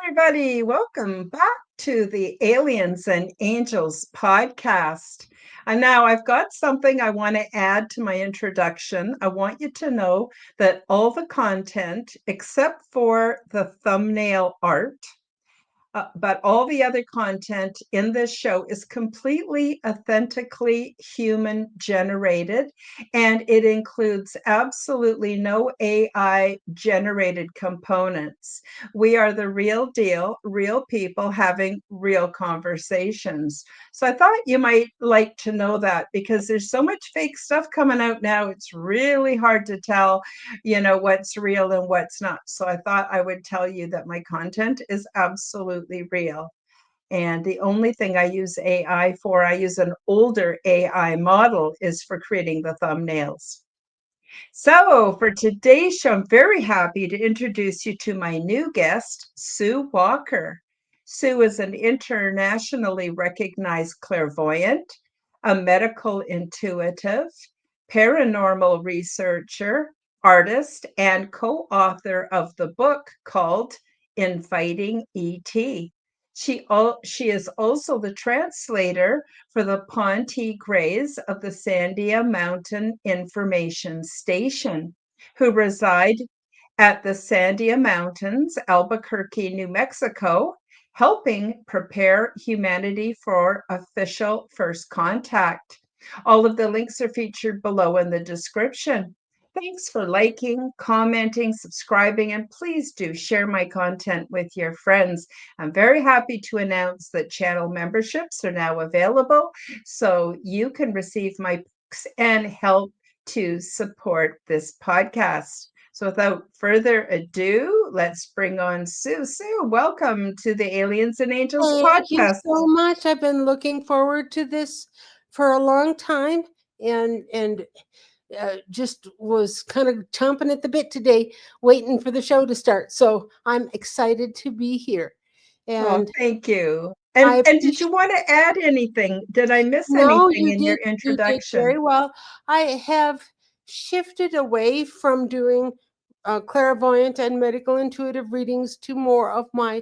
Everybody, welcome back to the Aliens and Angels podcast. And now I've got something I want to add to my introduction. I want you to know that all the content, except for the thumbnail art, but all the other content in this show is completely authentically human generated, and it includes absolutely no AI generated components. We are the real deal, real people having real conversations. So I thought you might like to know that, because there's so much fake stuff coming out now. It's really hard to tell what's real and what's not. So I thought I would tell you that my content is absolutely real. And the only thing I use AI for, I use an older AI model, is for creating the thumbnails. So for today's show, I'm very happy to introduce you to my new guest, Sue Walker. Sue is an internationally recognized clairvoyant, a medical intuitive, paranormal researcher, artist, and co-author of the book called Inviting ET. She is also the translator for the Ponte Greys of the Sandia Mountain Information Station, who reside at the Sandia Mountains, Albuquerque, New Mexico, helping prepare humanity for official first contact. All of the links are featured below in the description. Thanks for liking, commenting, subscribing, and please do share my content with your friends. I'm very happy to announce that channel memberships are now available, so you can receive my books and help to support this podcast. So without further ado, let's bring on Sue. Sue, welcome to the Aliens and Angels Thank you podcast. so much. I've been looking forward to this for a long time, and just was kind of chomping at the bit today, waiting for the show to start. So I'm excited to be here. Oh, And thank you. I And did you appreciate. want to add anything? Did I miss No, anything in your you did introduction? very well. I have shifted away from doing clairvoyant and medical intuitive readings to more of my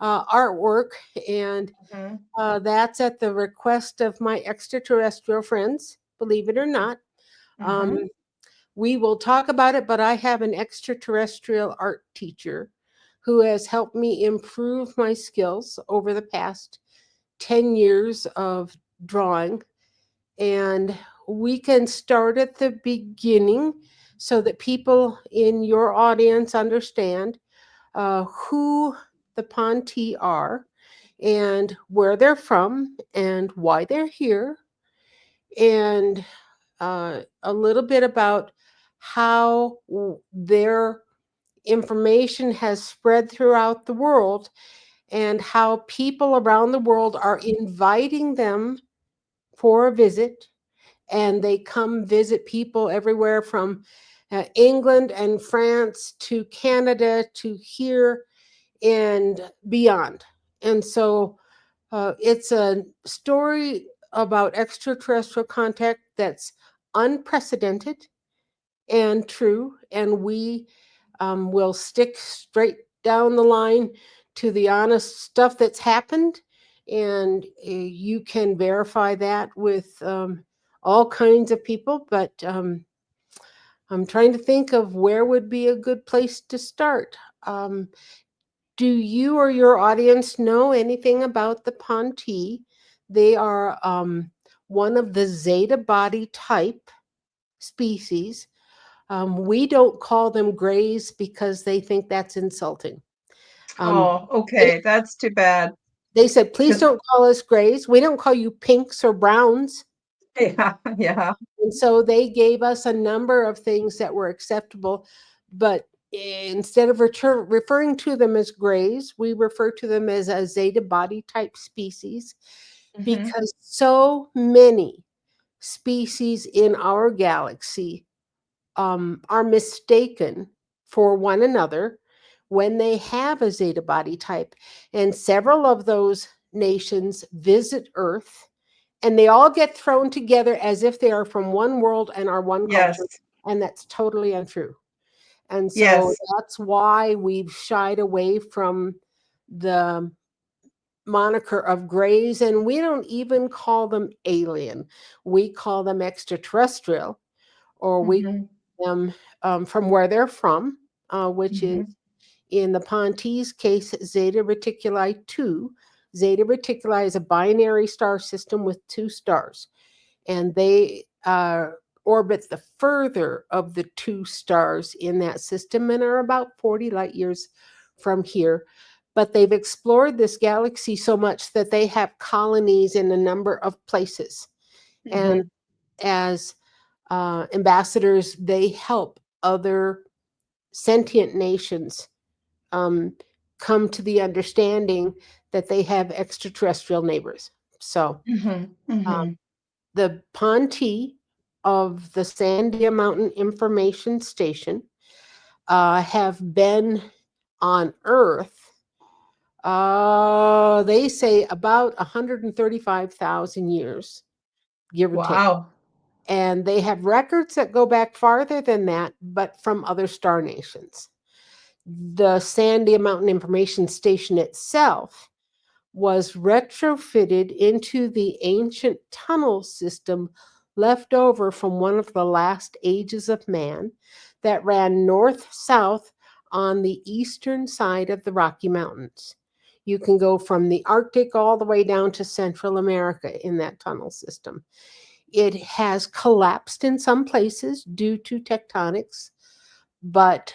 artwork, and Mhm, that's at the request of my extraterrestrial friends, believe it or not. Um, mhm. we will talk about it, but I have an extraterrestrial art teacher who has helped me improve my skills over the past 10 years of drawing. And we can start at the beginning so that people in your audience understand who the Ponte are and where they're from and why they're here, and a little bit about how their information has spread throughout the world and how people around the world are inviting them for a visit, and they come visit people everywhere from England and France to Canada to here and beyond. And so it's a story about extraterrestrial contact that's unprecedented and true, and we will stick straight down the line to the honest stuff that's happened, and you can verify that with all kinds of people. But I'm trying to think of where would be a good place to start. Do you or your audience know anything about the Ponte? They are one of the Zeta body type species. We don't call them grays because they think that's insulting. Um, Oh, they, okay. That's too bad. they said, please 'Cause don't call us grays. We don't call you pinks or browns. Yeah, yeah. And so they gave us a number of things that were acceptable, but instead of referring to them as grays, we refer to them as a zeta body type species Mhm. because so many species in our galaxy are mistaken for one another when they have a zeta body type. And several of those nations visit Earth and they all get thrown together as if they are from one world and are one culture. Yes. And that's totally untrue. And so Yes. that's why we've shied away from the moniker of grays, and we don't even call them alien. We call them extraterrestrial, or we Mhm. call them from where they're from, which is Mhm. in the Ponte's case, Zeta Reticuli 2. Zeta Reticuli is a binary star system with two stars, and they orbit the further of the two stars in that system and are about 40 light years from here. But they've explored this galaxy so much that they have colonies in a number of places. And Mhm. as ambassadors, they help other sentient nations um, come to the understanding that they have extraterrestrial neighbors. So Mhm. um, Mhm. the Ponte of the Sandia Mountain Information Station have been on Earth, they say about 135,000 years, give or take. Wow. And they have records that go back farther than that, but from other star nations. The Sandia Mountain Information Station itself was retrofitted into the ancient tunnel system left over from one of the last ages of man that ran north south on the eastern side of the Rocky Mountains. You can go from the Arctic all the way down to Central America in that tunnel system. It has collapsed in some places due to tectonics, but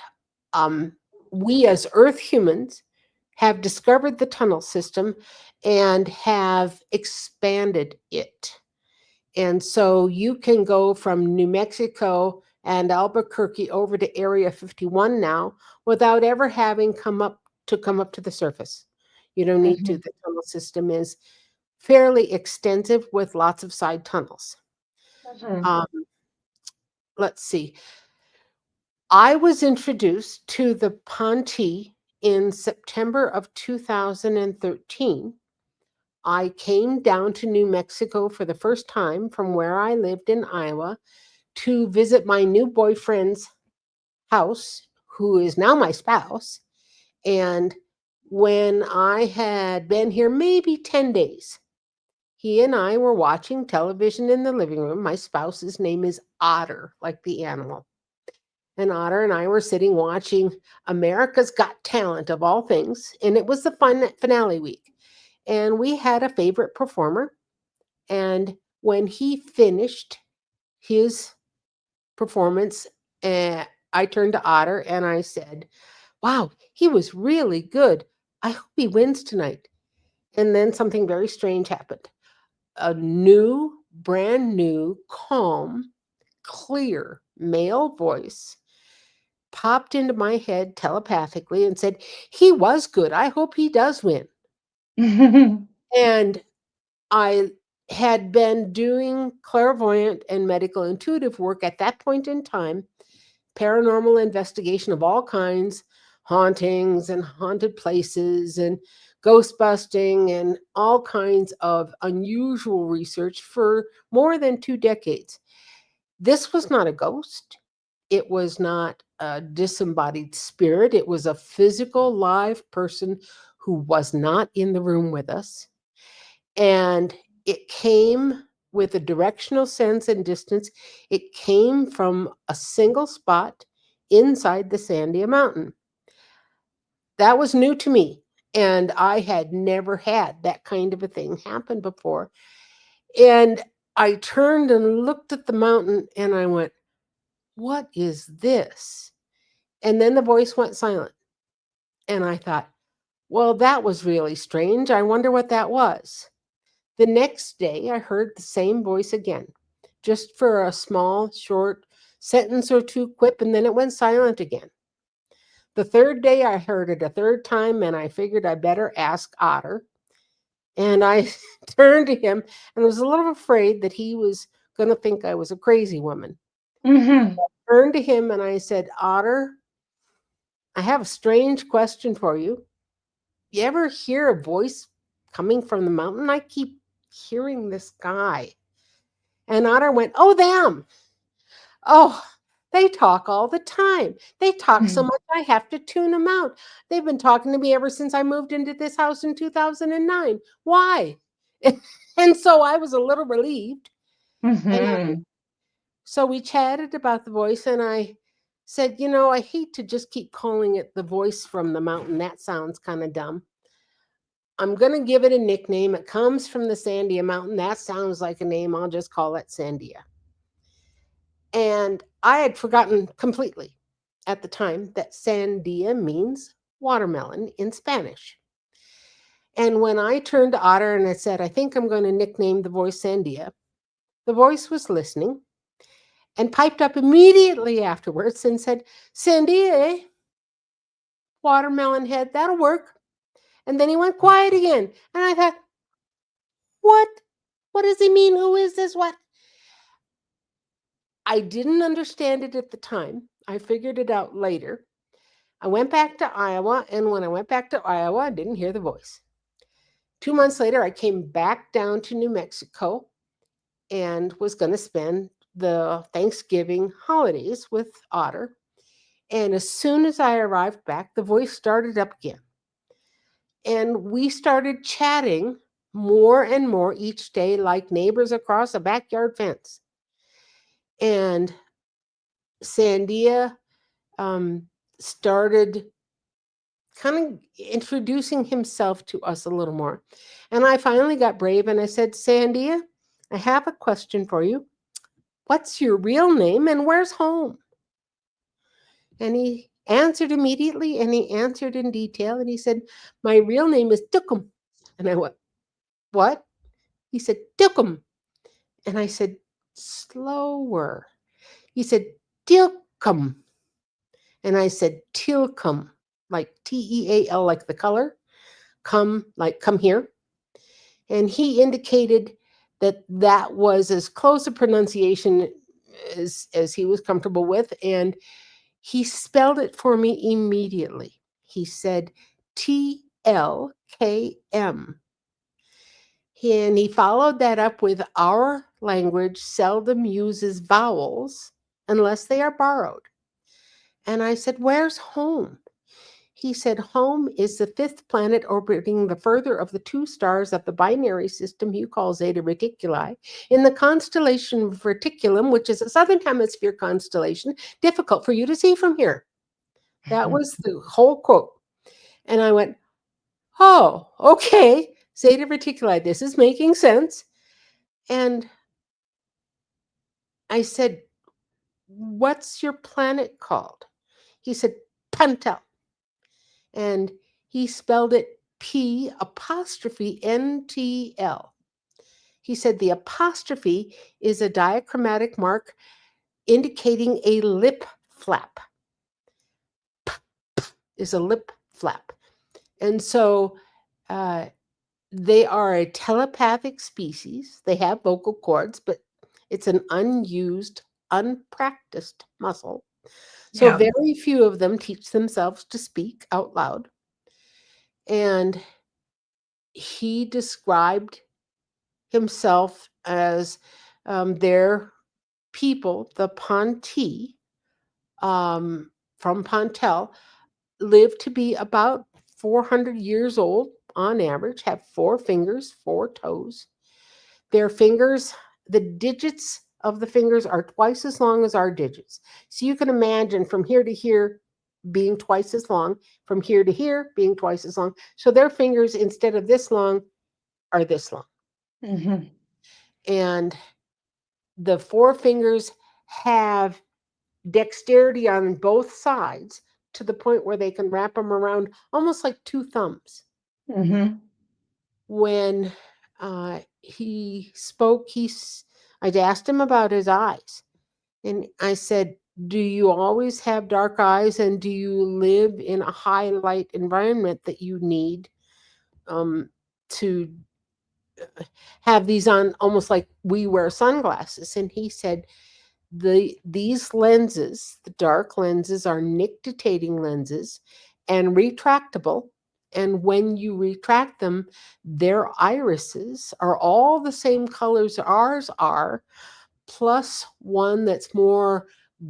um, we as Earth humans have discovered the tunnel system and have expanded it. And so you can go from New Mexico and Albuquerque over to Area 51 now without ever having come up to the surface. You don't need to. Mhm. The tunnel system is fairly extensive with lots of side tunnels. Mhm. Um, let's see. I was introduced to the Ponte in September of 2013. I came down to New Mexico for the first time from where I lived in Iowa to visit my new boyfriend's house, who is now my spouse. And when I had been here maybe 10 days, he and I were watching television in the living room. My spouse's name is Otter, like the animal. And Otter and I were sitting watching America's Got Talent of all things, and it was the finale week. And we had a favorite performer. And when he finished his performance, I turned to Otter and I said, "Wow, he was really good. I hope he wins tonight." And then something very strange happened. A new, brand new, calm, clear male voice popped into my head telepathically and said, "He was good. I hope he does win." And I had been doing clairvoyant and medical intuitive work at that point in time, paranormal investigation of all kinds, hauntings and haunted places and ghost busting and all kinds of unusual research for more than 2 decades. This was not a ghost. It was not a disembodied spirit. It was a physical, live person who was not in the room with us. And it came with a directional sense and distance. It came from a single spot inside the Sandia Mountain. That was new to me. And I had never had that kind of a thing happen before. And I turned and looked at the mountain and I went, "What is this?" And then the voice went silent. And I thought, well, that was really strange. I wonder what that was. The next day, I heard the same voice again. just for a small, short sentence or two quip, and then it went silent again. The third day, I heard it a third time, and I figured I better ask Otter. And I turned to him and was a little afraid that he was going to think I was a crazy woman. Mm-hmm. Turned to him and I said, Otter, I have a strange question for you. You ever hear a voice coming from the mountain? I keep hearing this guy. And Otter went, oh, them. Oh, they talk all the time. They talk so much I have to tune them out. They've been talking to me ever since I moved into this house in 2009. Why? And so I was a little relieved. And Mm-hmm. so we chatted about the voice, and I said, I hate to just keep calling it the voice from the mountain. That sounds kind of dumb. I'm going to give it a nickname. It comes from the Sandia Mountain. That sounds like a name. I'll just call it Sandia. And I had forgotten completely at the time that Sandia means watermelon in Spanish. And when I turned to Otter and I said, I think I'm going to nickname the voice Sandia, the voice was listening and piped up immediately afterwards and said, Sandia, watermelon head, that'll work. And then he went quiet again. And I thought, what? What does he mean? Who is this? What? I didn't understand it at the time. I figured it out later. I went back to Iowa, and when I went back to Iowa, I didn't hear the voice. 2 months later, I came back down to New Mexico and was going to spend the Thanksgiving holidays with Otter. And as soon as I arrived back, the voice started up again. And we started chatting more and more each day, like neighbors across a backyard fence. And Sandia started kind of introducing himself to us a little more. And I finally got brave and I said, Sandia, I have a question for you. What's your real name and where's home? And he answered immediately and he answered in detail. And he said, my real name is Tookum. And I went, what? He said, Tookum. And I said, slower. He said, Tilkum. And I said, Tilkum, like Teal, like the color, come, like come here. And he indicated that that was as close a pronunciation as he was comfortable with. And he spelled it for me immediately. He said TLKM. And he followed that up with our language seldom uses vowels unless they are borrowed. And I said, where's home? He said, home is the fifth planet orbiting the further of the two stars of the binary system you call Zeta Reticuli, in the constellation of Reticulum, which is a southern hemisphere constellation, difficult for you to see from here. That was the whole quote. And I went, oh, okay, Zeta Reticuli, this is making sense. And I said, what's your planet called? He said, Pantel. And he spelled it P apostrophe NTL. He said the apostrophe is a diachromatic mark indicating a lip flap. P, p is a lip flap. And so they are a telepathic species. They have vocal cords, but it's an unused, unpracticed muscle. So Yeah. very few of them teach themselves to speak out loud. And he described himself as their people, the Ponti from Pontel, live to be about 400 years old on average, have 4 fingers, 4 toes. Their fingers, the digits of the fingers are twice as long as our digits. So you can imagine from here to here being twice as long, from here to here being twice as long. So their fingers, instead of this long, are this long. Mm-hmm. And the 4 fingers have dexterity on both sides to the point where they can wrap them around almost like 2 thumbs. Mm-hmm. When he spoke, I'd asked him about his eyes. And I said, do you always have dark eyes, and do you live in a high light environment that you need to have these on, almost like we wear sunglasses? And he said, these lenses, the dark lenses, are nictitating lenses and retractable. And when you retract them, their irises are all the same colors ours are, plus one that's more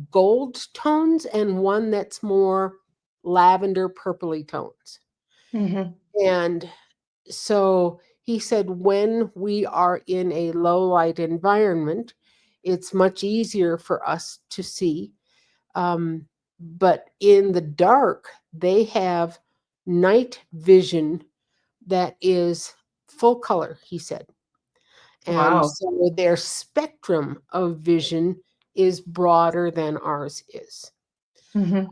gold tones and one that's more lavender purpley tones. Mhm. And so he said, when we are in a low light environment, it's much easier for us to see. Um, but in the dark, they have night vision that is full color, he said. And Wow. so their spectrum of vision is broader than ours is. Mhm.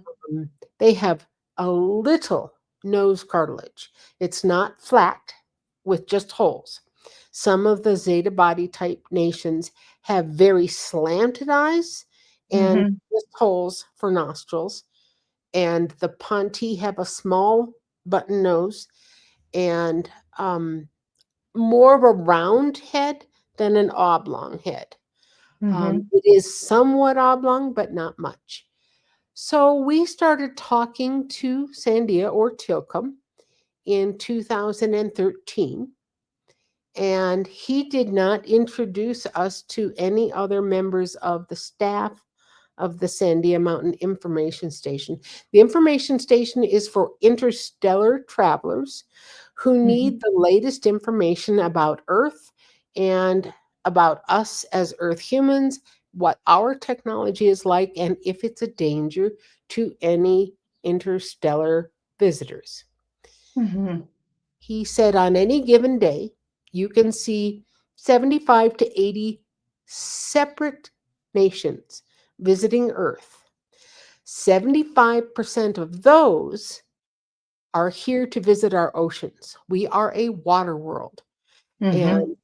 They have a little nose cartilage. It's not flat with just holes. Some of the Zeta body type nations have very slanted eyes and Mhm. just holes for nostrils. And the Ponti have a small button nose and more of a round head than an oblong head. Mhm. It is somewhat oblong, but not much. So we started talking to Sandia or Tilcom in 2013, and he did not introduce us to any other members of the staff of the Sandia Mountain Information Station. The information station is for interstellar travelers who Mhm. need the latest information about Earth and about us as Earth humans, what our technology is like, and if it's a danger to any interstellar visitors. Mhm. He said on any given day, you can see 75 to 80 separate nations visiting Earth. 75% of those are here to visit our oceans. We are a water world, Mhm. and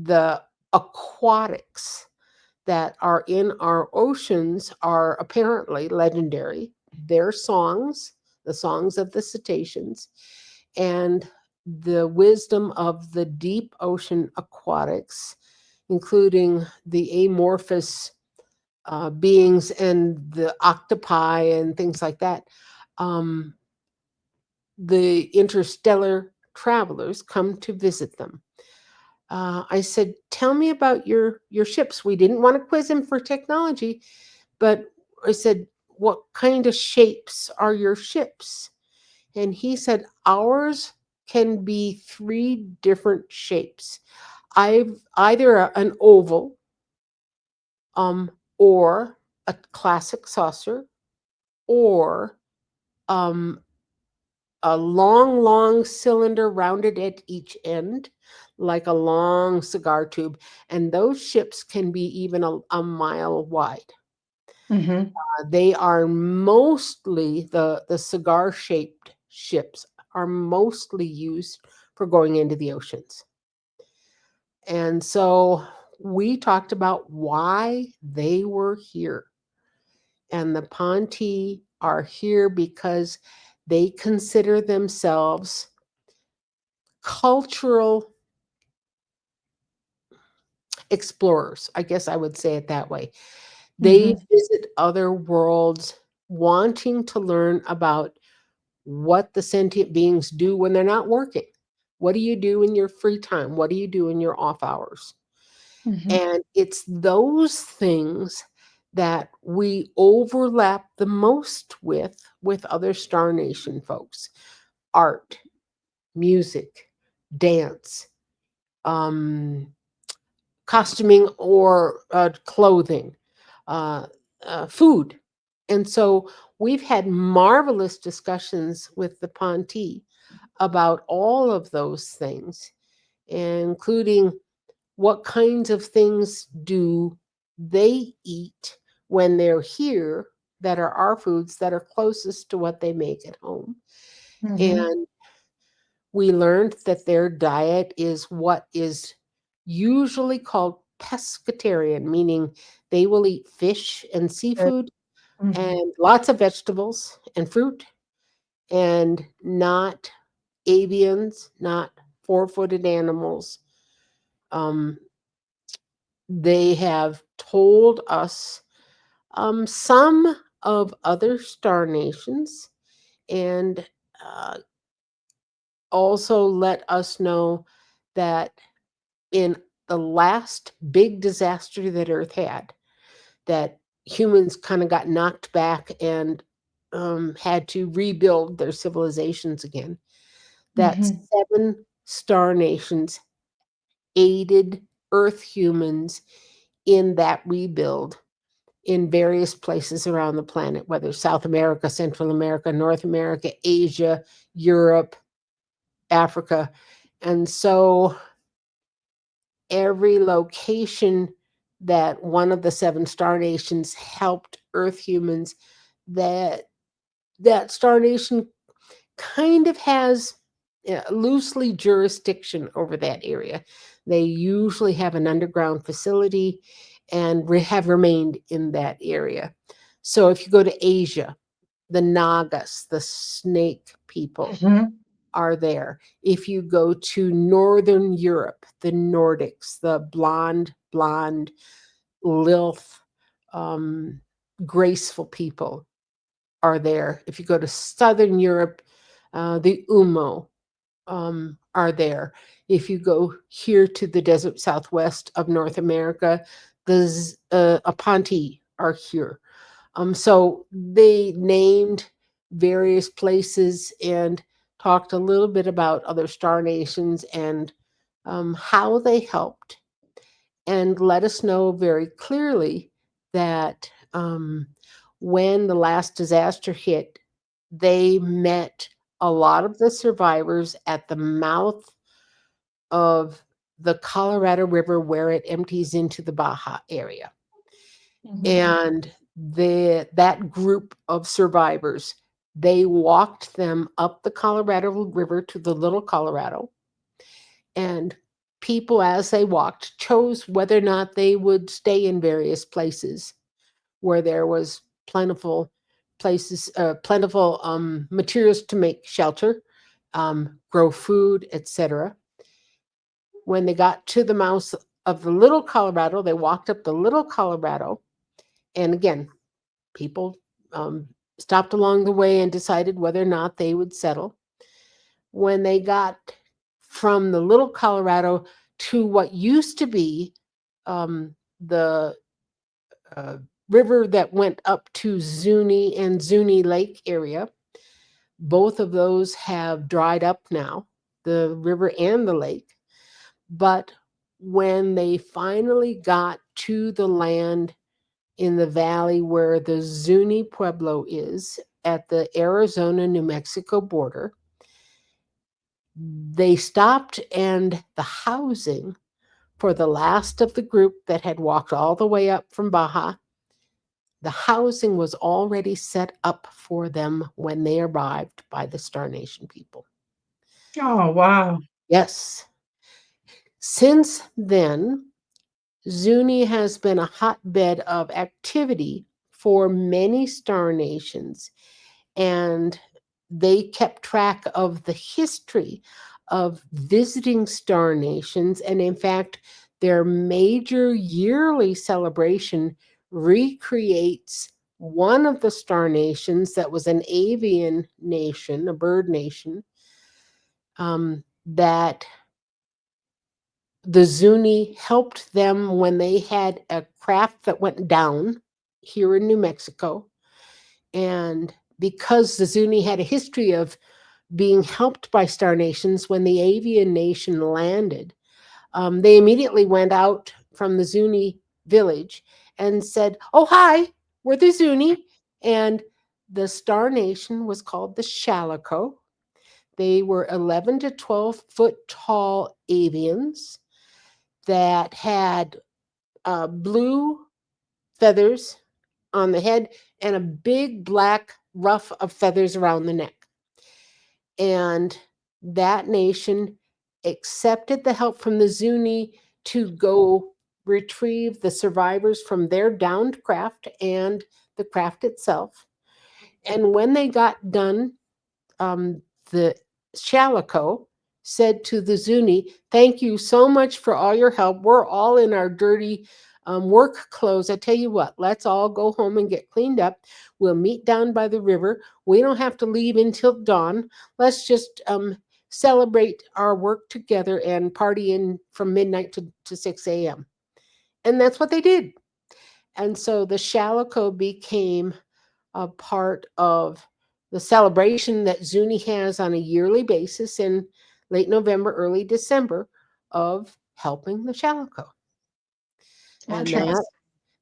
the aquatics that are in our oceans are apparently legendary. Their songs, the songs of the cetaceans, and the wisdom of the deep ocean aquatics, including the amorphous beings and the octopi and things like that. Um, the interstellar travelers come to visit them. I said, "Tell me about your ships." We didn't want to quiz him for technology, but I said, "What kind of shapes are your ships?" And he said, "Ours can be three different shapes. I've either an oval, or a classic saucer, or um, a long, long cylinder rounded at each end, like a long cigar tube. And those ships can be even a mile wide. Mhm. They are mostly the cigar shaped ships are mostly used for going into the oceans. And so we talked about why they were here. And the Ponti are here because they consider themselves cultural explorers. I guess I would say it that way. They Mhm. visit other worlds wanting to learn about what the sentient beings do when they're not working. What do you do in your free time? What do you do in your off hours? Mhm. And it's those things that we overlap the most with other Star Nation folks. Art, music, dance, um, costuming or clothing, uh, food. And so we've had marvelous discussions with the Ponti about all of those things, including what kinds of things do they eat when they're here that are our foods that are closest to what they make at home. Mhm. And we learned that their diet is what is usually called pescatarian, meaning they will eat fish and seafood Mhm. and lots of vegetables and fruit, and not avians, not four-footed animals. Um, they have told us some of other star nations, and uh, also let us know that in the last big disaster that Earth had, that humans kind of got knocked back and had to rebuild their civilizations again, that Mhm. 7 star nations aided Earth humans in that rebuild in various places around the planet, whether South America, Central America, North America, Asia, Europe, Africa. And so every location that one of the 7 star nations helped Earth humans, that that star nation kind of has loosely jurisdiction over that area. They usually have an underground facility and have remained in that area. So if you go to Asia, the Nagas, the snake people, Mhm. are there. If you go to Northern Europe, the Nordics, the blonde, Lilith, um, graceful people are there. If you go to Southern Europe, the Umo are there. If you go here to the desert southwest of North America, the Aponte are here. So they named various places and talked a little bit about other star nations and how they helped, and let us know very clearly that when the last disaster hit, they met a lot of the survivors at the mouth of the Colorado River where it empties into the Baja area. Mhm. And that group of survivors, they walked them up the Colorado River to the Little Colorado, and people as they walked chose whether or not they would stay in various places where there was plentiful materials to make shelter, grow food, etc. When they got to the mouth of the Little Colorado, they walked up the Little Colorado, and again, people um, stopped along the way and decided whether or not they would settle. When they got from the Little Colorado to what used to be the uh, river that went up to Zuni and Zuni Lake area, both of those have dried up now, the river and the lake. But when they finally got to the land in the valley where the Zuni Pueblo is at the Arizona New Mexico border, they stopped, and the housing for the last of the group that had walked all the way up from Baja, the housing was already set up for them when they arrived by the Star Nation people. Oh, wow. Yes. Since then, Zuni has been a hotbed of activity for many star nations, and they kept track of the history of visiting star nations. And in fact, their major yearly celebration recreates one of the star nations that was an avian nation, a bird nation, that the Zuni helped them when they had a craft that went down here in New Mexico. And because the Zuni had a history of being helped by star nations, when the avian nation landed, they immediately went out from the Zuni village and said, "Oh, hi, we're the Zuni." And the star nation was called the Shalico. They were 11 to 12 foot tall avians that had blue feathers on the head and a big black ruff of feathers around the neck. And that nation accepted the help from the Zuni to go retrieve the survivors from their downed craft and the craft itself. And when they got done, the Shalico said to the Zuni, "Thank you so much for all your help. We're all in our dirty work clothes. I tell you what, let's all go home and get cleaned up. We'll meet down by the river. We don't have to leave until dawn. Let's just celebrate our work together and party in from midnight to 6 a.m." And that's what they did. And so the Shalico became a part of the celebration that Zuni has on a yearly basis in late November, early December of helping the Shalico. And Interesting.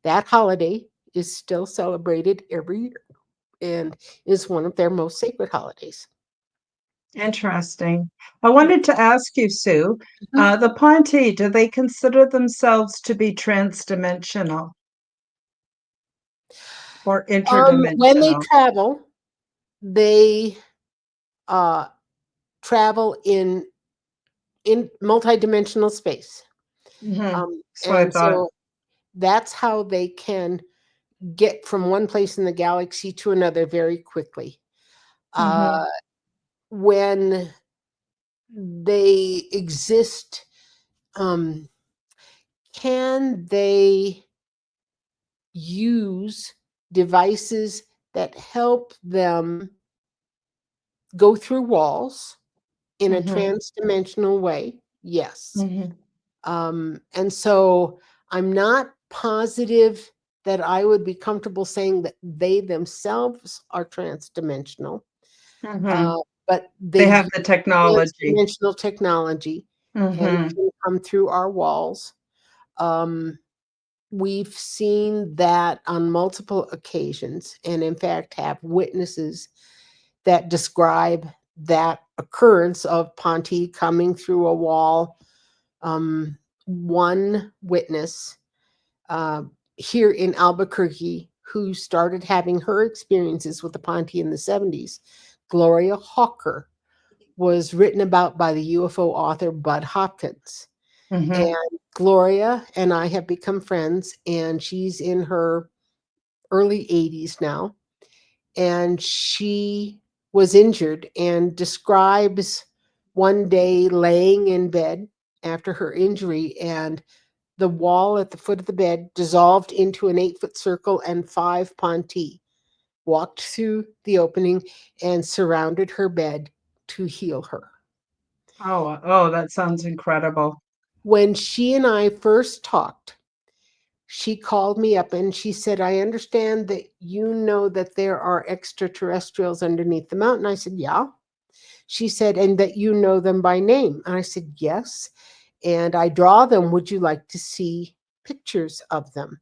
that holiday is still celebrated every year and is one of their most sacred holidays. Interesting. I wanted to ask you, Sue, Mhm. the Ponte, do they consider themselves to be transdimensional or When they interdimensional? travel, they uh, travel in multidimensional space, That's what I and thought. so that's how they can get from one place in the galaxy to another very quickly. Hmm. Uh, when they exist, um, can they use devices that help them go through walls in a Hmm. trans-dimensional way? Yes. Hmm. And so I'm not positive that I would be comfortable saying that they themselves are trans-dimensional, Hmm. uh, but they They have use the technology. trans-dimensional technology and Hmm. can come through our walls. Um, we've seen that on multiple occasions, and in fact, have witnesses that describe that occurrence of Ponte coming through a wall. One witness uh, here in Albuquerque who started having her experiences with the Ponte in the 70s, Gloria Hawker, was written about by the UFO author Bud Hopkins. Hmm. And Gloria and I have become friends, and she's in her early 80s now. And she was injured and describes one day laying in bed after her injury, and the wall at the foot of the bed dissolved into an 8-foot circle, and 5 Ponti walked through the opening and surrounded her bed to heal her. Oh, that sounds incredible. When she and I first talked, she called me up and she said, "I understand that you know that there are extraterrestrials underneath the mountain." I said, "Yeah." She said, "And that you know them by name." And I said, "Yes. And I draw them. Would you like to see pictures of them?"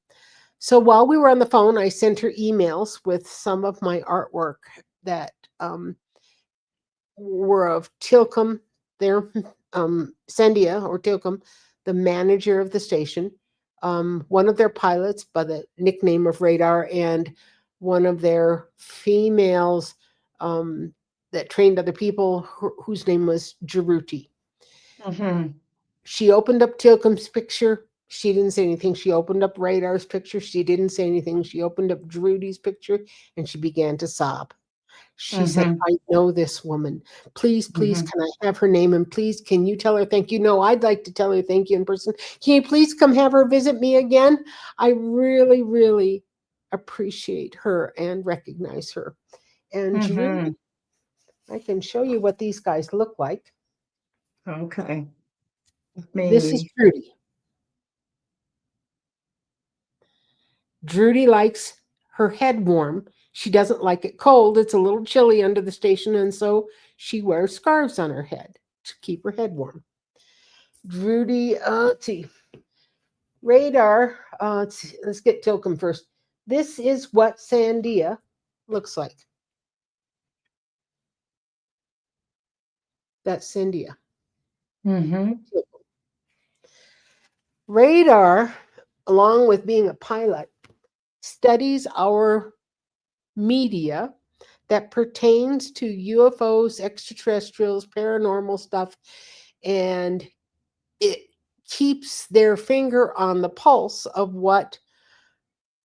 So while we were on the phone, I sent her emails with some of my artwork that were of Tilcom, their Sandia or Tilcom, the manager of the station, one of their pilots by the nickname of Radar, and one of their females that trained other people whose name was Jeruti. Hmm. She opened up Tilcom's picture. She didn't say anything. She opened up Radar's picture. She didn't say anything. She opened up Jeruti's picture and she began to sob. She said, Hmm. "I know this woman. Please, please, Hmm. can I have her name? And please, can you tell her thank you?" "No, I'd like to tell her thank you in person. Can you please come have her visit me again? I really, really appreciate her and recognize her." And Hmm. Judy, I can show you what these guys look like. Okay. This is Me. Trudy. Drudy likes her head warm. She doesn't like it cold. It's a little chilly under the station, and so she wears scarves on her head to keep her head warm. Drudy, let's see, Radar. Let's get Tilcom first. This is what Sandia looks like. That's Sandia. Hmm. Radar, along with being a pilot, studies our media that pertains to UFOs, extraterrestrials, paranormal stuff, and it keeps their finger on the pulse of what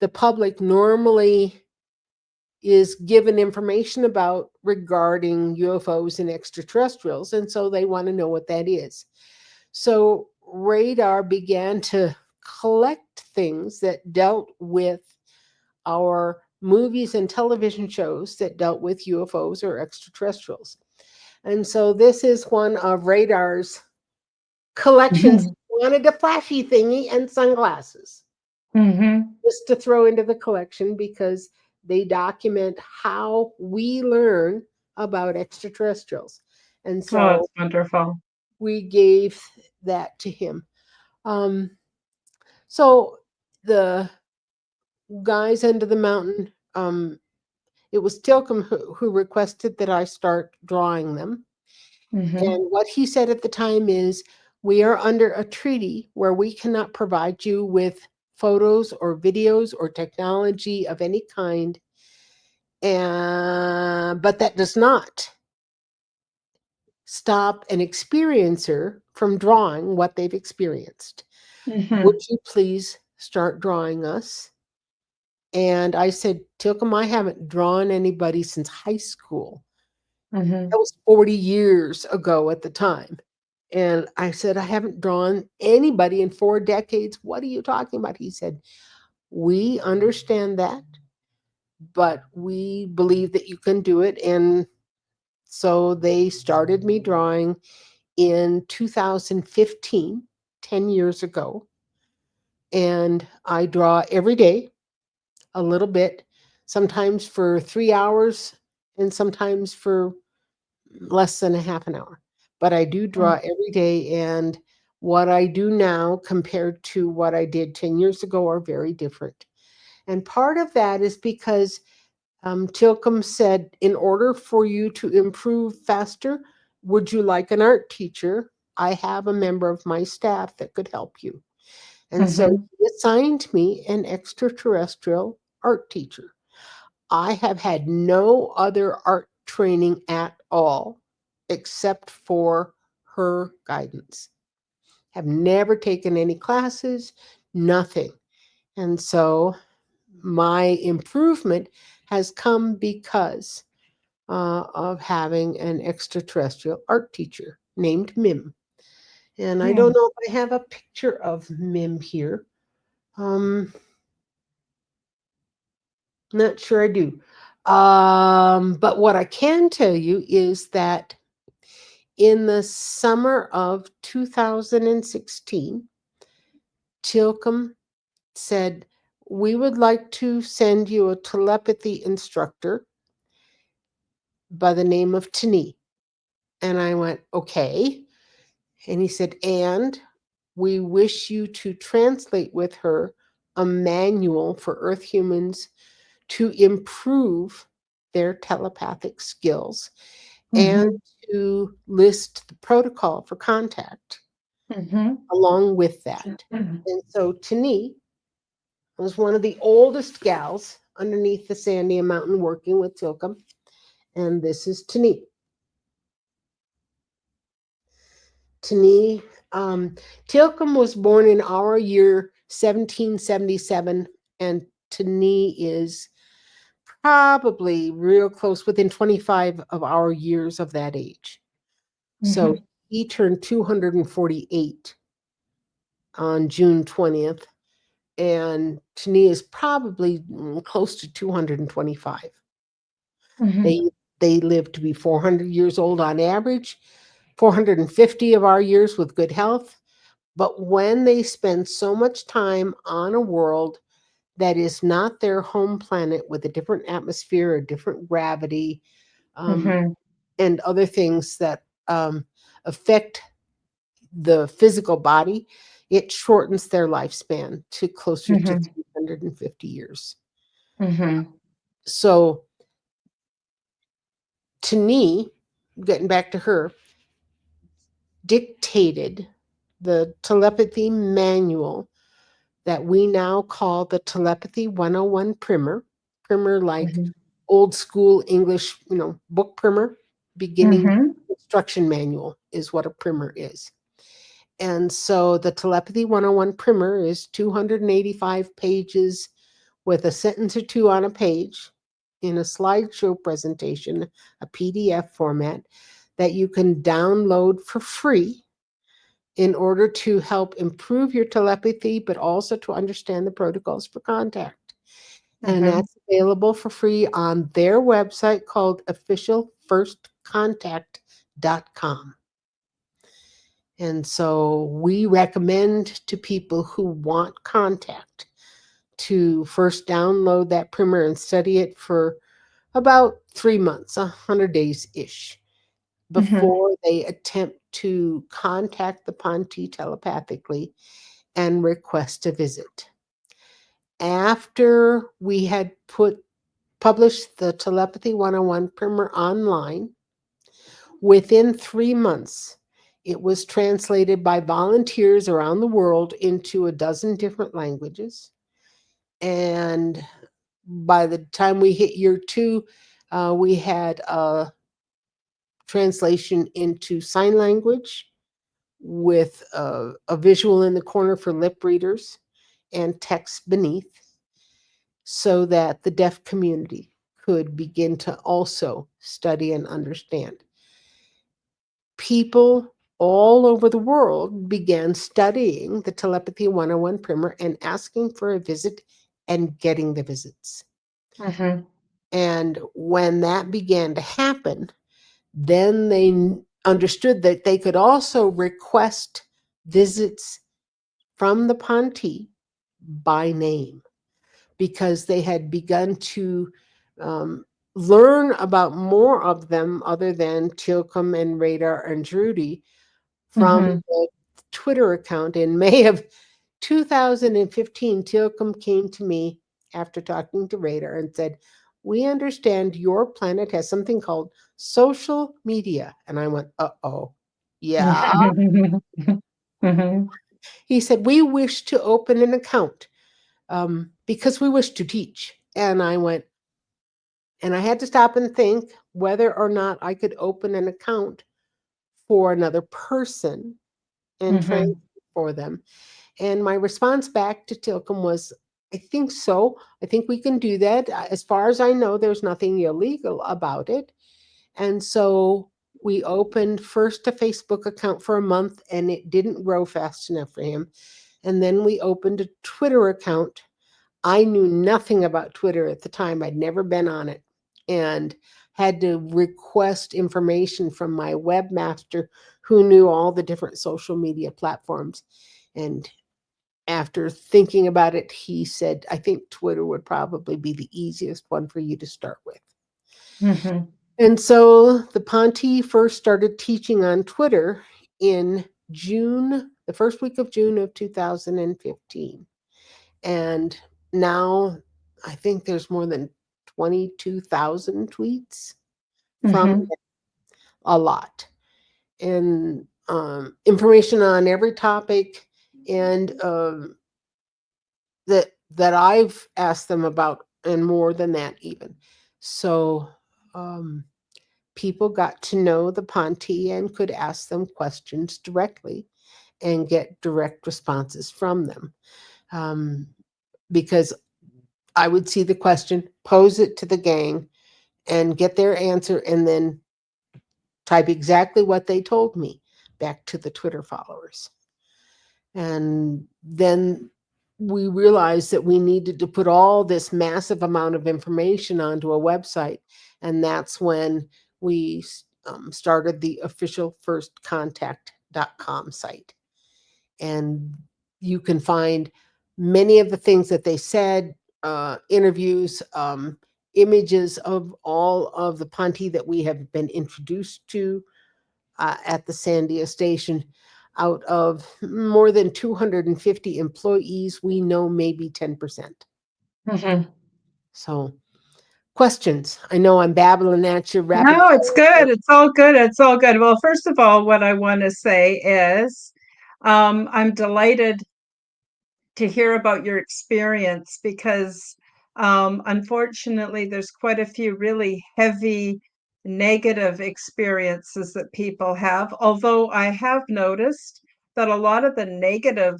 the public normally is given information about regarding UFOs and extraterrestrials. And so they want to know what that is. So radar began to collect things that dealt with our movies and television shows that dealt with UFOs or extraterrestrials. And so this is one of radar's collections. Mhm. Wanted a flashy thingy and sunglasses Mhm. just to throw into the collection because they document how we learn about extraterrestrials. And Oh, so it's wonderful. we gave that to him. Um, so the guys under the mountain, it was Tilcom who requested that I start drawing them. Mhm. And what he said at the time is, we are under a treaty where we cannot provide you with photos or videos or technology of any kind. And, but that does not stop an experiencer from drawing what they've experienced. Would Mhm. you please start drawing us? And I said, Tilcom, I haven't drawn anybody since high school. That Mhm. was 40 years ago at the time. And I said, I haven't drawn anybody in 4 decades. What are you talking about? He said, we understand that, but we believe that you can do it. And so they started me drawing in 2015, 10 years ago. And I draw every day a little bit, sometimes for 3 hours and sometimes for less than a half an hour. But I do draw Mm. every day. And what I do now compared to what I did 10 years ago are very different. And part of that is because Tilcom said, in order for you to improve faster, would you like an art teacher? I have a member of my staff that could help you. And so Mhm. he assigned me an extraterrestrial art teacher. I have had no other art training at all except for her guidance. Have never taken any classes, nothing. And so my improvement has come because of having an extraterrestrial art teacher named Mim. And I Yeah. don't know if I have a picture of Mim here. Um, Not sure I do. But what I can tell you is that in the summer of 2016, Tilcom said, we would like to send you a telepathy instructor by the name of Tani. And I went, okay. And he said, and we wish you to translate with her a manual for Earth humans to improve their telepathic skills and Mhm. to list the protocol for contact Mhm. along with that. And so Tani was one of the oldest gals underneath the Sandia Mountain working with Tilcom. And this is Tani. Tani, Tilcom was born in our year 1777, and Tani is probably real close, within 25 of our years of that age. So Mhm. he turned 248 on June 20th, and Tani is probably close to 225. Mhm. They they live to be 400 years old on average, 450 of our years with good health. But when they spend so much time on a world that is not their home planet with a different atmosphere, a different gravity, um, Mhm. and other things that affect the physical body, it shortens their lifespan to closer to Mhm. 350 years. Mhm. So, to me, getting back to her, dictated the telepathy manual that we now call the Telepathy 101 primer. Primer like Mhm. old school English, book primer, beginning Mhm. instruction manual is what a primer is. And so the Telepathy 101 primer is 285 pages with a sentence or two on a page in a slideshow presentation, a PDF format that you can download for free in order to help improve your telepathy, but also to understand the protocols for contact. And Mm-hmm. that's available for free on their website called officialfirstcontact.com. And so we recommend to people who want contact to first download that primer and study it for about 3 months, 100 days ish, Mm-hmm. before they attempt to contact the Ponti telepathically and request a visit. After we had published the Telepathy 101 primer online, within 3 months, it was translated by volunteers around the world into a dozen different languages. And by the time we hit year two, we had a translation into sign language with a visual in the corner for lip readers and text beneath, so that the deaf community could begin to also study and understand. People all over the world began studying the Telepathy 101 primer and asking for a visit and getting the visits. Mm-hmm. And when that began to happen, then they understood that they could also request visits from the Ponti by name, because they had begun to um, learn about more of them other than Tilcom and Radar and Drudy from Mm-hmm. the Twitter account. In May of 2015, Tilcom came to me after talking to Radar and said, "We understand your planet has something called social media." And I went, "Uh-oh, yeah." Mm-hmm. He said, "We wish to open an account because we wish to teach." And I went, and I had to stop and think whether or not I could open an account for another person and translate Mm-hmm. for them. And my response back to Tilcom was, "I think so. I think we can do that. As far as I know, there's nothing illegal about it." And so we opened first a Facebook account for a month, and it didn't grow fast enough for him. And then we opened a Twitter account. I knew nothing about Twitter at the time. I'd never been on it, and had to request information from my webmaster who knew all the different social media platforms. And after thinking about it, he said, "I think Twitter would probably be the easiest one for you to start with." Mm-hmm. And so the Ponti first started teaching on Twitter in June, the first week of June of 2015. And now I think there's more than 22,000 tweets from Mm-hmm. a lot, and information on every topic, and that I've asked them about, and more than that even. So um, people got to know the Ponti and could ask them questions directly and get direct responses from them. Um, because I would see the question, pose it to the gang, and get their answer, and then type exactly what they told me back to the Twitter followers. And then we realized that we needed to put all this massive amount of information onto a website. And that's when we started the official firstcontact.com site. And you can find many of the things that they said, interviews, images of all of the Ponti that we have been introduced to at the Sandia station. Out of more than 250 employees, we know maybe 10%. Mm-hmm. So, questions? I know I'm babbling at you rapid No, it's fire. good. It's all good. It's all good. Well, first of all, what I want to say is I'm delighted to hear about your experience because unfortunately, there's quite a few really heavy negative experiences that people have. Although I have noticed that a lot of the negative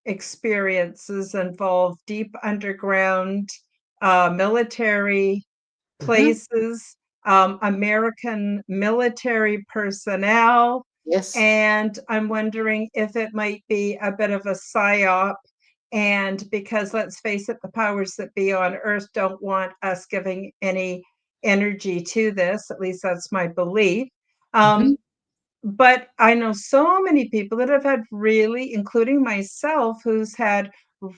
experiences involve deep underground military Mhm. places, American military personnel, Yes. and I'm wondering if it might be a bit of a psyop. And because let's face it, the powers that be on Earth don't want us giving any energy to this. At least that's my belief. Mhm. Um, but I know so many people that have had really, including myself, who's had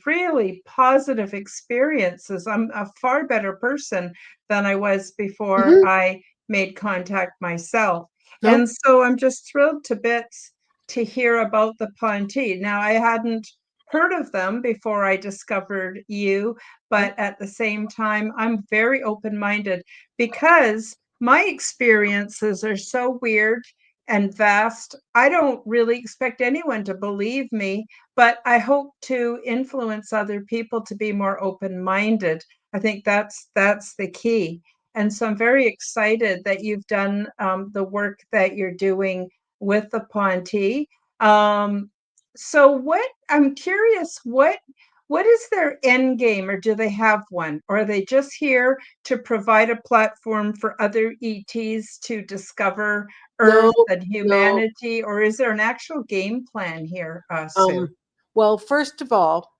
really positive experiences. I'm a far better person than I was before Mhm. I made contact myself. No. And so I'm just thrilled to bits to hear about the Ponte. Now, I hadn't heard of them before I discovered you, No. but at the same time, I'm very open minded because my experiences are so weird and vast. I don't really expect anyone to believe me, but I hope to influence other people to be more open-minded. I think that's the key. And so I'm very excited that you've done the work that you're doing with the Ponte. Um, so what I'm curious, what is their end game, or do they have one? Or are they just here to provide a platform for other ETs to discover No. Earth and No. humanity, or is there an actual game plan here, Sue? Um, well, first of all,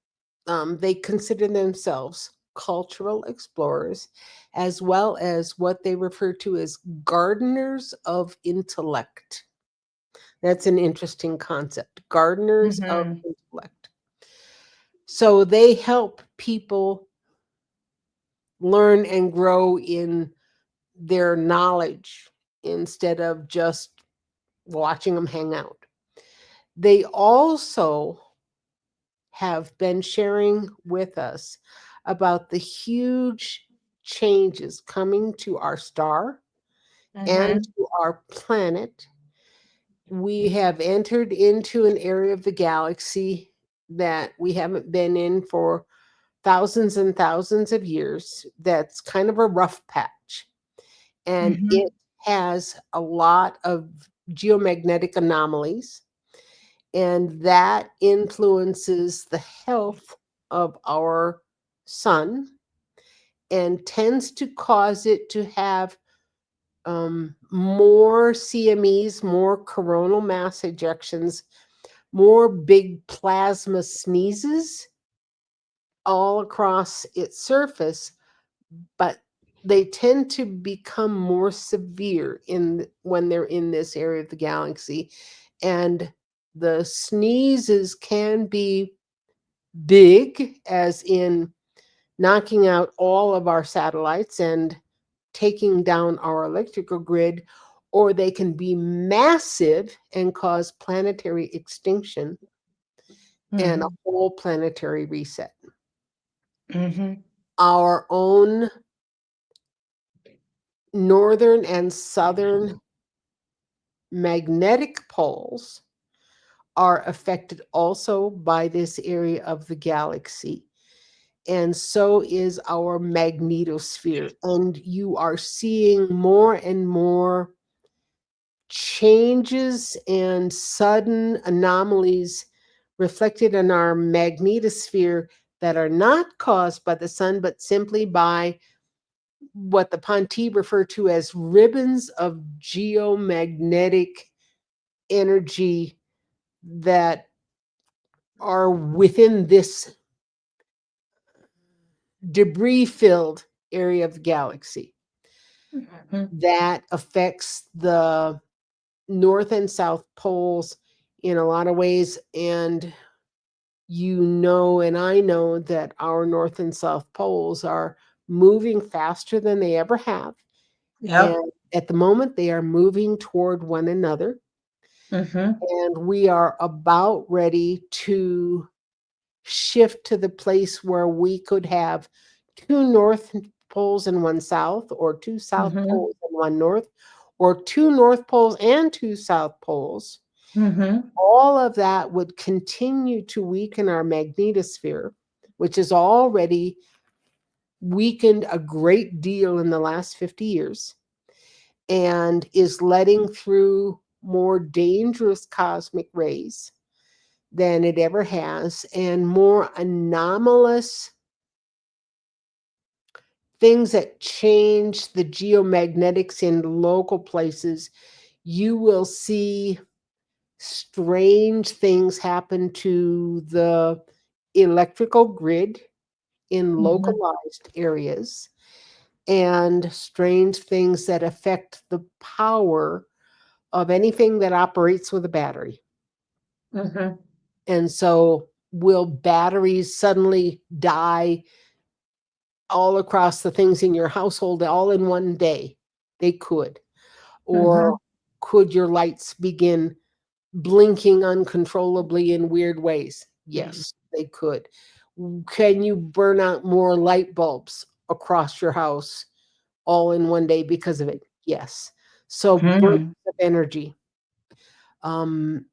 they consider themselves cultural explorers, as well as what they refer to as gardeners of intellect. That's an interesting concept. Gardeners of Mhm, intellect. So they help people learn and grow in their knowledge instead of just watching them hang out. They also have been sharing with us about the huge changes coming to our star and mhm, to our planet. We have entered into an area of the galaxy that we haven't been in for thousands and thousands of years. That's kind of a rough patch. And mhm, it has a lot of geomagnetic anomalies, and that influences the health of our sun and tends to cause it to have more CMEs, more coronal mass ejections, more big plasma sneezes all across its surface, but they tend to become more severe when they're in this area of the galaxy, and the sneezes can be big, as in knocking out all of our satellites and taking down our electrical grid, or they can be massive and cause planetary extinction and a mhm, whole planetary reset. mhm, Our own northern and southern magnetic poles are affected also by this area of the galaxy. And so is our magnetosphere. And you are seeing more and more changes and sudden anomalies reflected in our magnetosphere that are not caused by the sun, but simply by what the Ponte refer to as ribbons of geomagnetic energy that are within this debris filled area of the galaxy mhm. that affects the north and south poles in a lot of ways. And you know, and I know that our north and south poles are moving faster than they ever have. Yep. And at the moment, they are moving toward one another. Mhm, And we are about ready to shift to the place where we could have two north poles and one south, or two south mhm, poles and one north, or two north poles and two south poles. mhm, All of that would continue to weaken our magnetosphere, which is already weakened a great deal in the last 50 years and is letting through more dangerous cosmic rays than it ever has, and more anomalous things that change the geomagnetics in local places. You will see strange things happen to the electrical grid in Mhm. localized areas, and strange things that affect the power of anything that operates with a battery. Mhm. And so, will batteries suddenly die all across the things in your household all in one day? They could. Or Mhm. could your lights begin blinking uncontrollably in weird ways? Yes, they could. Can you burn out more light bulbs across your house all in one day because of it? Yes. So, bursts Mhm. of energy. Um,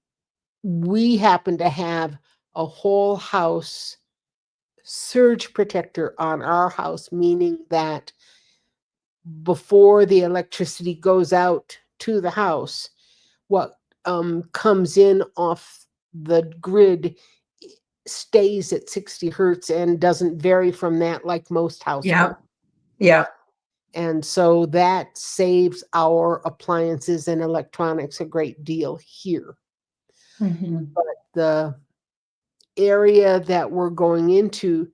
we happen to have a whole house surge protector on our house, meaning that before the electricity goes out to the house, what comes in off the grid stays at 60 hertz and doesn't vary from that like most Yeah. households. Yeah. And so that saves our appliances and electronics a great deal here. Mhm. But the area that we're going into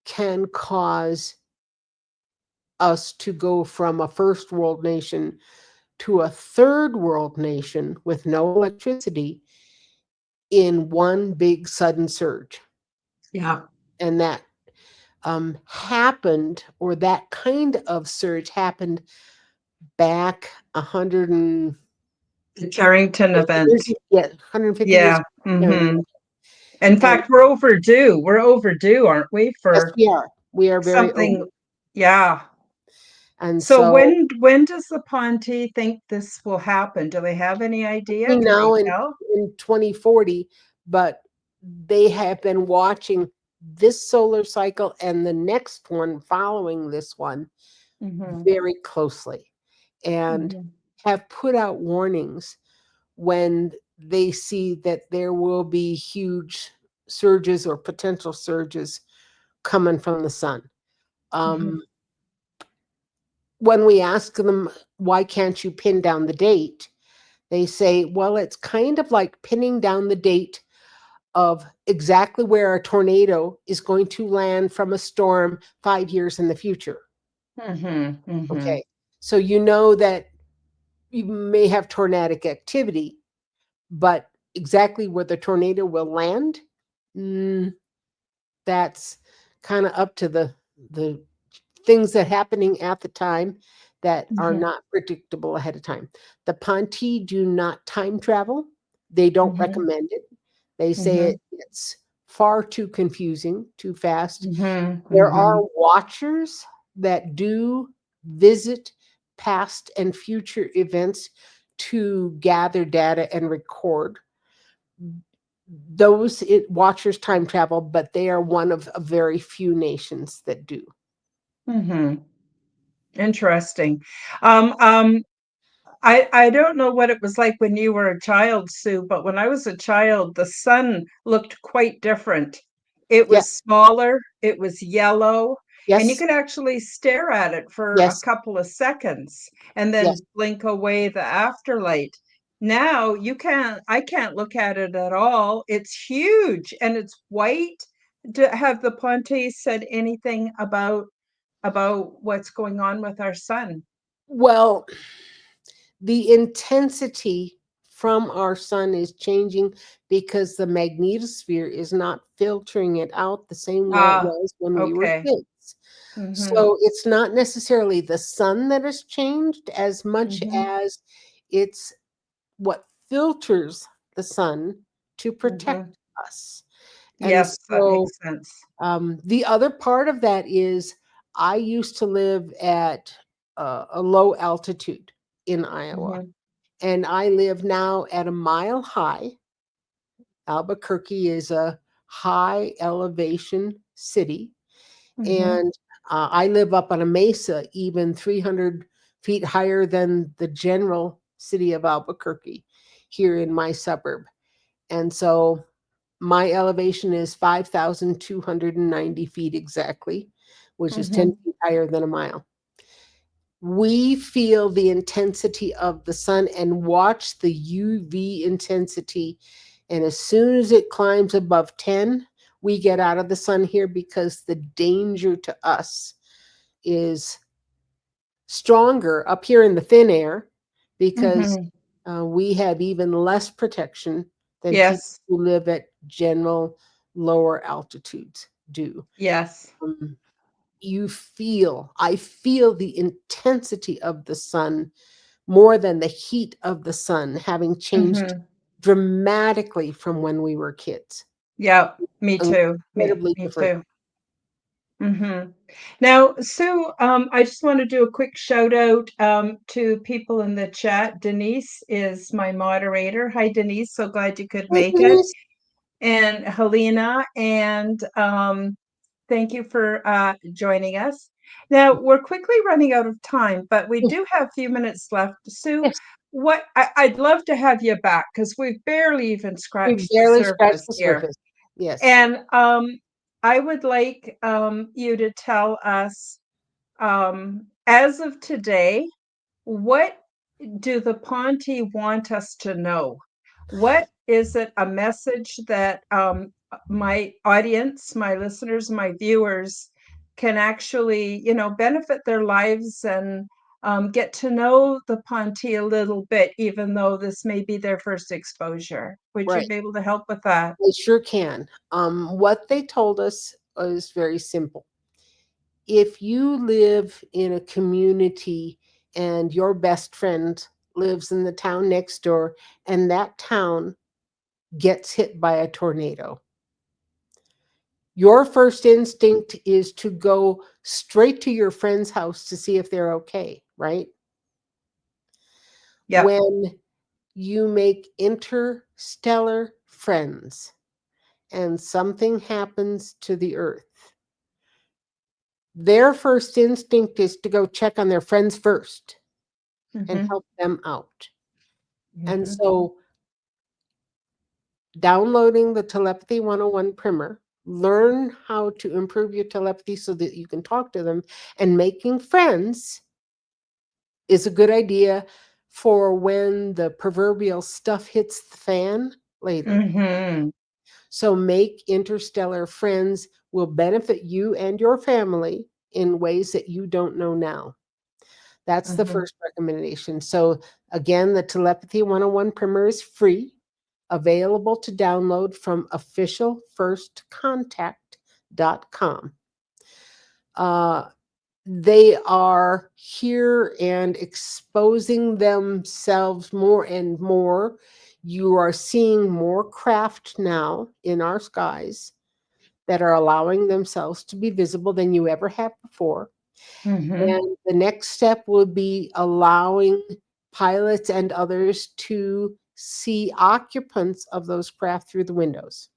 can cause us to go from a first world nation to a third world nation with no electricity in one big sudden surge. Yeah. And that happened, or that kind of surge happened back 100 and The Carrington 50 years, event. yeah, 150 years Yeah. ago. Mhm. In And fact, we're overdue. We're overdue, aren't we, yes, for we are. We are very over. something? Yeah. And So so when does the Ponte think this will happen? Do they have any idea? between Can they now tell? in 2040, but they have been watching this solar cycle and the next one following this one Mhm. very closely, and Mhm. have put out warnings when they see that there will be huge surges or potential surges coming from the sun. Mhm. Um, when we ask them, why can't you pin down the date? They say, well, it's kind of like pinning down the date of exactly where a tornado is going to land from a storm 5 years in the future. Mhm. Mhm. Okay. So you know that you may have tornadic activity, but exactly where the tornado will land, mm, that's kind of up to the things that happening at the time that are Mhm. not predictable ahead of time. The Ponti do not time travel. They don't Mhm. recommend it. They say Mhm. it's far too confusing, too fast. Mhm. There are Mhm. watchers that do visit past and future events to gather data and record. Those watchers time travel, but they are one of a very few nations that do. Mhm. Interesting. Um, um, I don't know what it was like when you were a child, Sue, but when I was a child, the sun looked quite different. It Yeah. was smaller, it was yellow, and you Yes. could actually stare at it for a Yes. couple of seconds and then Yes. blink away the afterlight. Now I can't look at it at all. It's huge and it's white. Have the Pontes said anything about what's going on with our sun? Well, the intensity from our sun is changing because the magnetosphere is not filtering it out the same way it Ah, was when we were okay. kids. Mhm. So it's not necessarily the sun that has changed as much Mhm. as it's what filters the sun to protect Mhm. us. And Yes, that so makes sense. the other part of that is I used to live at a low altitude in Iowa, Mhm. and I live now at a mile high. Albuquerque is a high elevation city, Mhm. and I live up on a mesa, even 300 feet higher than the general city of Albuquerque here in my suburb. And so My elevation is 5,290 feet exactly, which is 10 Mhm. feet higher than a mile. We feel the intensity of the sun and watch the UV intensity. And as soon as it climbs above 10, we get out of the sun here because the danger to us is stronger up here in the thin air because Mhm. we have even less protection than people Yes. who live at general lower altitudes do. Yes. Um, I feel the intensity of the sun more than the heat of the sun having changed Mhm. dramatically from when we were kids. Yeah, me too. Incredibly Me different. too. Now, Sue, I just want to do a quick shout out to people in the chat. Denise is my moderator. Hi, Denise. So glad you could Hey, make it. Denise. And Helena, and thank you for joining us. Now, we're quickly running out of time, but we do have a few minutes left. Sue, Yes, I'd love to have you back because we've barely even we scratched the barely scratched surface the here. surface. Yes. And I would like you to tell us, as of today, what do the Ponte want us to know? What is it, a message that my audience, my listeners, my viewers can actually, benefit their lives and get to know the Ponte a little bit, even though this may be their first exposure? Would you Right. be able to help with that? They sure can. What they told us is very simple. If you live in a community and your best friend lives in the town next door and that town gets hit by a tornado, your first instinct is to go straight to your friend's house to see if they're okay, right? Yep. When you make interstellar friends and something happens to the earth, their first instinct is to go check on their friends first and Mm-hmm. help them out. And Mm-hmm. so, downloading the Telepathy 101 primer, learn how to improve your telepathy so that you can talk to them, and making friends is a good idea for when the proverbial stuff hits the fan later. Mm-hmm. So, make interstellar friends will benefit you and your family in ways that you don't know now. That's the Mm-hmm. first recommendation. So, again, the Telepathy 101 primer is free, available to download from officialfirstcontact.com. Uh, they are here and exposing themselves more and more. You are seeing more craft now in our skies that are allowing themselves to be visible than you ever have before. Mm-hmm. And the next step would be allowing pilots and others to see occupants of those craft through the windows.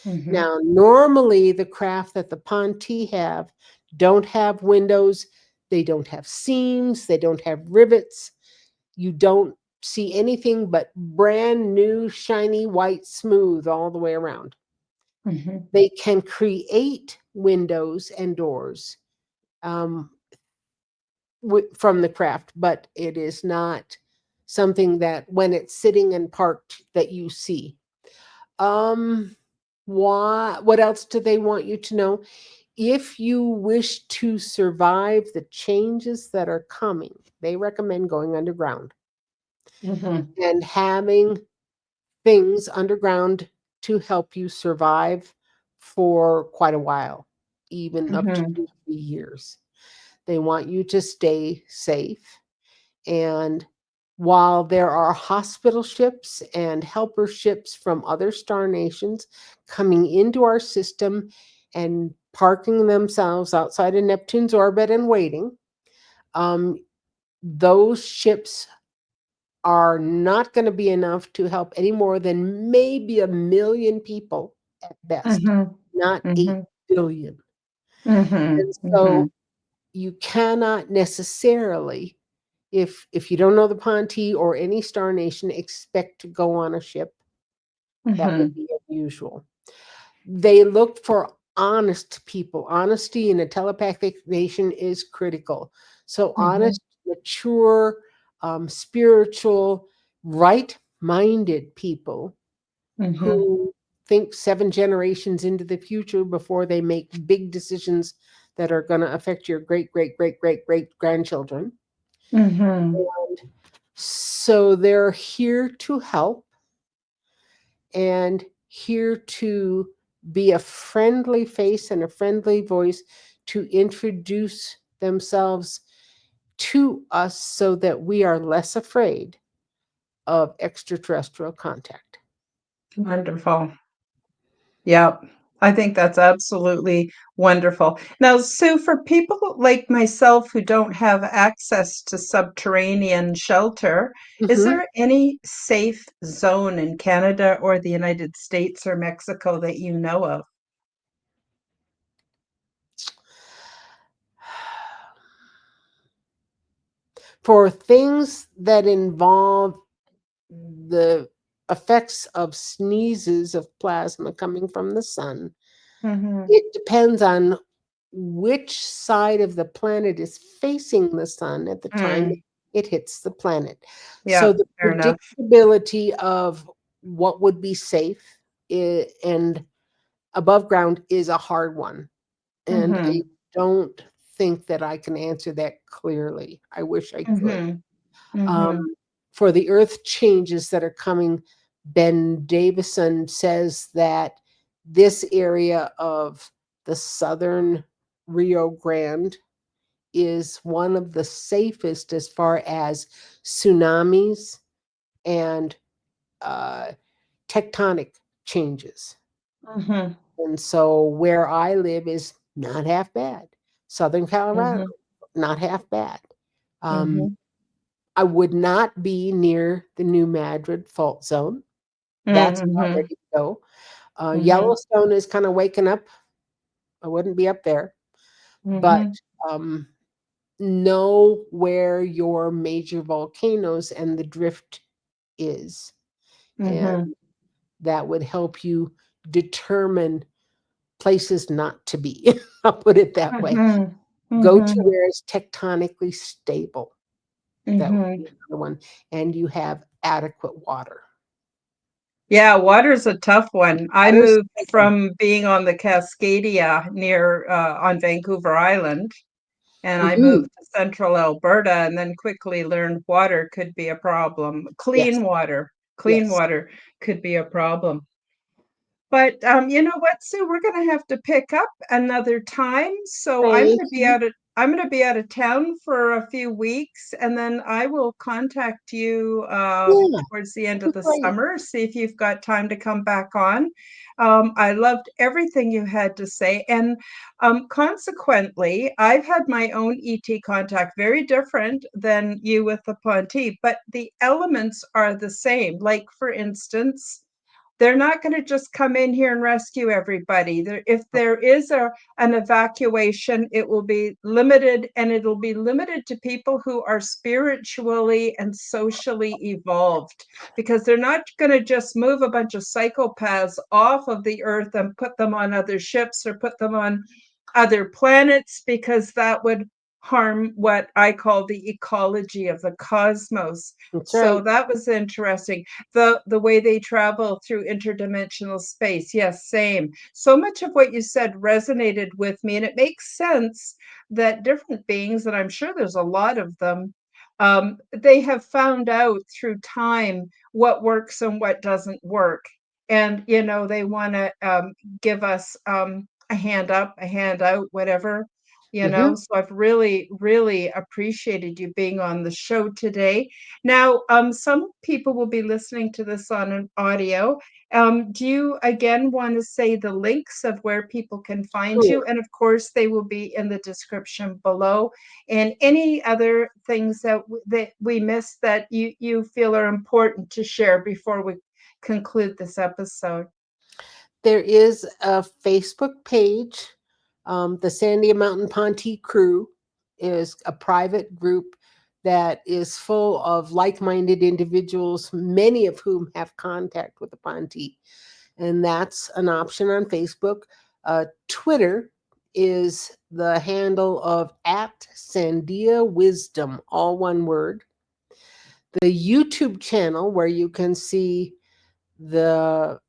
Mm-hmm. Now, normally the craft that the Ponte have don't have windows, they don't have seams, they don't have rivets. You don't see anything but brand new, shiny, white, smooth all the way around. Mm-hmm. They can create windows and doors um, from the craft, but it is not something that when it's sitting and parked that you see. Um, what else do they want you to know? If you wish to survive the changes that are coming, they recommend going underground Mm-hmm. and having things underground to help you survive for quite a while, even up to Mm-hmm. 2 3 years. They want you to stay safe. And while there are hospital ships and helper ships from other star nations coming into our system and parking themselves outside of Neptune's orbit and waiting, um, those ships are not going to be enough to help any more than maybe 1 million people at best, Mm-hmm. not Mm-hmm. 8 billion. Mm-hmm. And Mm-hmm. so you cannot necessarily, if you don't know the Ponte or any star nation, expect to go on a ship. That would Mm-hmm. be unusual. They look for honest people. Honesty in a telepathic nation is critical. So, Mhm. honest, mature, spiritual, right minded people Mhm. who think 7 generations into the future before they make big decisions that are going to affect your great, great, great, great, great grandchildren. Mhm. And so they're here to help and here to be a friendly face and a friendly voice to introduce themselves to us so that we are less afraid of extraterrestrial contact. Wonderful. Yeah, I think that's absolutely wonderful. Now, Sue, for people like myself who don't have access to subterranean shelter, is Mhm. there any safe zone in Canada or the United States or Mexico that you know of? For things that involve the effects of sneezes of plasma coming from the sun, Mm-hmm. it depends on which side of the planet is facing the sun at the time Mm, it hits the planet. So yeah, the fair enough. predictability of what would be safe and above ground is a hard one. And I Mm-hmm. don't think that I can answer that clearly. I wish I could. Mm-hmm. Mm-hmm. Um, for the earth changes that are coming, Ben Davison says that this area of the southern Rio Grande is one of the safest as far as tsunamis and uh, tectonic changes. Mm-hmm. And so where I live is not half bad. Southern Colorado, Mm-hmm. not half bad. Um, Mm-hmm. I would not be near the New Madrid fault zone. That's about Mm-hmm. ready to go. Mm-hmm. Yellowstone is kind of waking up. I wouldn't be up there, but Mm-hmm. um, know where your major volcanoes and the drift is, and Mm-hmm. that would help you determine places not to be. I'll put it that way. Mm-hmm. Go to Mm-hmm. where it's tectonically stable. That would be Mm-hmm. another one, and you have adequate water. Yeah, water's a tough one. I Water's moved a big one. from being on the Cascadia near on Vancouver Island, and I Mhm. moved to central Alberta and then quickly learned water could be a problem. Yes, Clean yes. water could be a problem. But you know what, Sue, we're going to have to pick up another time. So Thank you. I'm going to be out of town for a few weeks, and then I will contact you Yeah, towards the end of that'd be the great. summer, see if you've got time to come back on. I loved everything you had to say, and consequently, I've had my own ET contact, very different than you with the Ponte, but the elements are the same. Like for instance, they're not going to just come in here and rescue everybody. If there is an evacuation, it will be limited, and it'll be limited to people who are spiritually and socially evolved, because they're not going to just move a bunch of psychopaths off of the earth and put them on other ships or put them on other planets, because that would harm what I call the ecology of the cosmos. That's So right. that was interesting. The way they travel through interdimensional space, yes, same. So much of what you said resonated with me, and it makes sense that different beings, and I'm sure there's a lot of them, they have found out through time what works and what doesn't work. And they want to give us a hand up, a hand out, whatever. Mhm. So I've really, really appreciated you being on the show today. Now, some people will be listening to this on an audio. Do you again want to say the links of where people can find Sure. you? And of course, they will be in the description below. And any other things that we missed that you feel are important to share before we conclude this episode. There is a Facebook page. The Sandia Mountain Ponte Crew is a private group that is full of like minded individuals, many of whom have contact with the Ponte. and that's an option on Facebook. Twitter is the handle of @Sandia Wisdom, all one word. The YouTube channel, where you can see the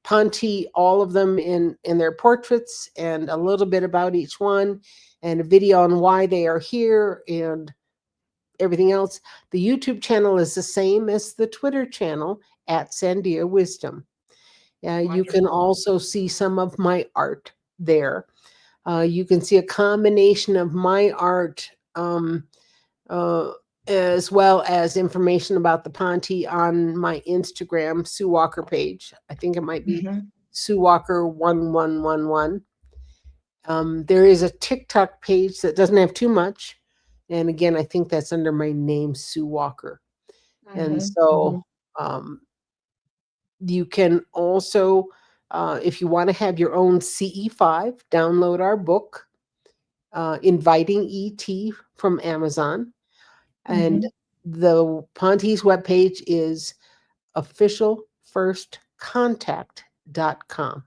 Ponte, all of them in their portraits, and a little bit about each one, and a video on why they are here and everything else. The YouTube channel is the same as the Twitter channel, @Sandia Wisdom. You can Wonderful. also see some of my art there. You can see a combination of my art, as well as information about the Ponte on my Instagram, Sue Walker page. I think it might be Mhm. Sue Walker 1111. There is a TikTok page that doesn't have too much. And again, I think that's under my name, Sue Walker. And Mhm. so Mhm. you can also, if you want to have your own CE5, download our book, Inviting ET, from Amazon. And Mhm. the Ponte's webpage is officialfirstcontact.com.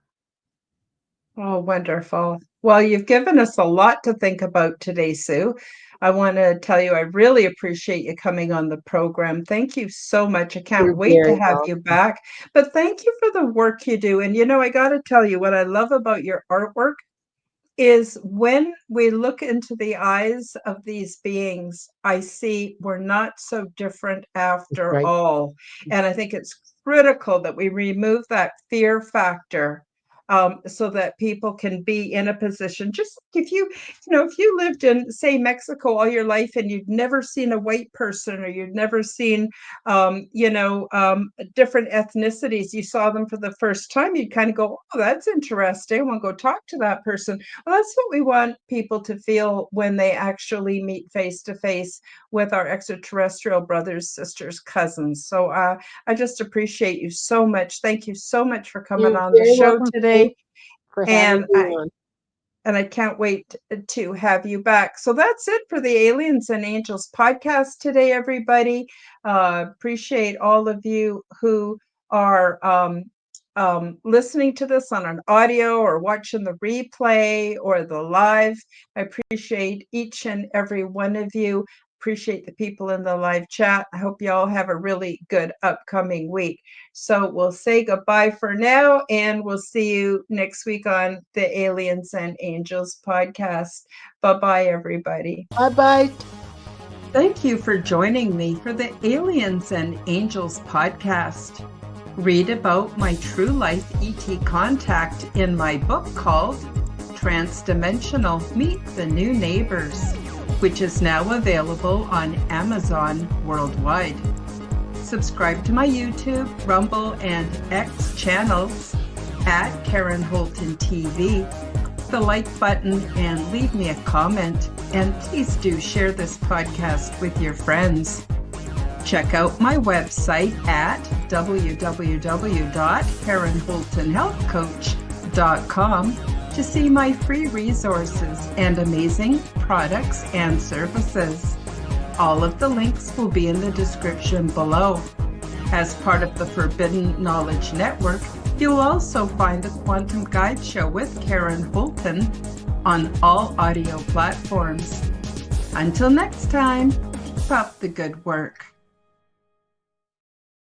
Oh, wonderful. Well, you've given us a lot to think about today, Sue. I want to tell you, I really appreciate you coming on the program. Thank you so much. I can't You're wait to very have you welcome. back. But thank you for the work you do. And I got to tell you, what I love about your artwork is when we look into the eyes of these beings, I see we're not so different after Right. all. And I think it's critical that we remove that fear factor, so that people can be in a position, just like if you lived in, say, Mexico all your life and you'd never seen a white person, or you'd never seen, different ethnicities, you saw them for the first time, you'd kind of go, oh, that's interesting. I want to go talk to that person. Well, that's what we want people to feel when they actually meet face to face with our extraterrestrial brothers, sisters, cousins. So I just appreciate you so much. Thank you so much for coming You're on the very show welcome. Thank today. you for having And me I on. and I can't wait to have you back. So that's it for the Aliens and Angels podcast today, everybody. Appreciate all of you who are listening to this on an audio or watching the replay or the live. I appreciate each and every one of you. Appreciate the people in the live chat. I hope you all have a really good upcoming week. So we'll say goodbye for now, and we'll see you next week on the Aliens and Angels podcast. Bye-bye, everybody. Bye-bye. Thank you for joining me for the Aliens and Angels podcast. Read about my true life ET contact in my book called Transdimensional Meet the New Neighbors, which is now available on Amazon worldwide. Subscribe to my YouTube, Rumble, and X channels at Karen Holton TV. The like button and leave me a comment. And please do share this podcast with your friends. Check out my website at www.karenholtonhealthcoach.com to see my free resources and amazing products and services. All of the links will be in the description below. As part of the Forbidden Knowledge Network, you'll also find the Quantum Guide Show with Karen Holton on all audio platforms. Until next time, keep up the good work.